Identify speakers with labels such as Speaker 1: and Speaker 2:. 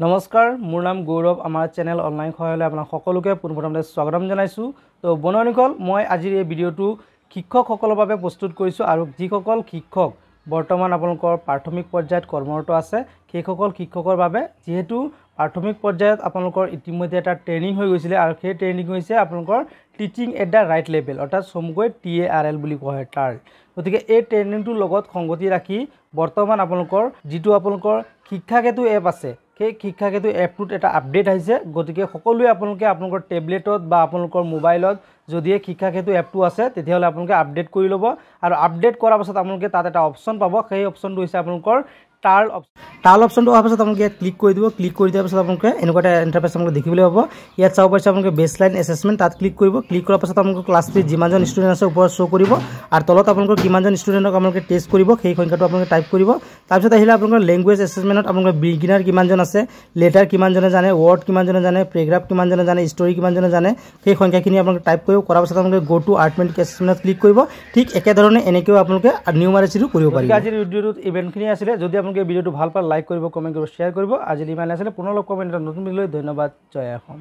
Speaker 1: নমস্কাৰ, মোৰ নাম গৌৰৱ। আমাৰ চেনেল অনলাইন সহায়লৈ আপোনাক সকলোকে পোনপ্ৰথমতে স্বাগতম জনাইছোঁ। তো বন্ধুসকল, মই আজিৰ এই ভিডিঅ'টো শিক্ষকসকলৰ বাবে প্ৰস্তুত কৰিছোঁ আৰু যিসকল শিক্ষক বৰ্তমান আপোনালোকৰ প্ৰাথমিক পৰ্যায়ত কৰ্মৰত আছে সেইসকল শিক্ষকৰ বাবে, যিহেতু প্ৰাথমিক পৰ্যায়ত আপোনালোকৰ ইতিমধ্যে এটা ট্ৰেইনিং হৈ গৈছিলে আৰু সেই ট্ৰেইনিং হৈছে আপোনালোকৰ teaching at the right level, অৰ্থাৎ চমুকৈ TARL বুলি কোৱা হয় তাৰ। গতিকে এই ট্ৰেইনিংটোৰ লগত সংগতি ৰাখি বৰ্তমান আপোনালোকৰ যিটো আপোনালোকৰ শিক্ষাকেতু এপ আছে, সেই শিক্ষাকেতু এপটোত এটা আপডেট আহিছে। গতিকে সকলোৱে আপোনালোকে আপোনালোকৰ টেবলেটত বা আপোনালোকৰ মোবাইলত যদিহে শিক্ষাকেতু এপটো আছে তেতিয়াহ'লে আপোনালোকে আপডেট কৰি ল'ব আৰু আপডেট কৰাৰ পাছত আপোনালোকে তাত এটা অপশ্যন পাব। সেই অপশ্যনটো হৈছে আপোনালোকৰ টাৰ্ল অপশ্যনটো অহাৰ পাছত আপোনালোকে ক্লিক কৰি দিব। ক্লিক কৰি দিয়াৰ পাছত আপোনালোকে এনেকুৱা এটা ইণ্টাৰফেচ আপোনালোকে দেখিবলৈ পাব। ইয়াত চাব পাৰিছে আপোনালোকে বেছলাইন এছেছমেণ্ট, তাত ক্লিক কৰিব। ক্লিক কৰাৰ পাছত আপোনালোকৰ ক্লাছ 3 যিমানজন ষ্টুডেণ্ট আছে ওপৰত শ্ব' কৰিব আৰু তলত আপোনালোকৰ কিমানজন ষ্টুডেণ্টক আপোনালোকে টেষ্ট কৰিব সেই সংখ্যাটো আপোনালোকে টাইপ কৰিব। তাৰপিছত আহিলে আপোনালোকৰ লেংগুৱেজ এছেছমেণ্টত আপোনালোকৰ বিগিনাৰ কিমানজন আছে, লেটাৰ কিমানজনে জানে, ৱৰ্ড কিমানজনে জানে, পেৰেগ্ৰাফ কিমানজনে জানে, ষ্টৰী কিমানজনে জানে, সেই সংখ্যাখিনি আপোনালোকে টাইপ কৰিব। কৰাৰ পাছত আপোনালোকে গো টু আৰ্থমেটিক এছেছমেণ্টত ক্লিক কৰিব। ঠিক একেধৰণে এনেকৈও আপোনালোকে নিউমাৰেচিটো কৰিব পাৰিব। আজিৰ ভিডিঅ'টোত ইভেণ্টখিনি আছিলে। যদি আপোনালোকে ভিডিঅ'টো ভাল পায় লাইক কৰিব, কমেণ্ট কৰিব, শ্বেয়াৰ কৰিব। আজিৰ ইমানে আছিলে। পুনৰ লগ পাম এটা নতুন ভিডিঅ'লৈ। ধন্যবাদ। জয় অসম।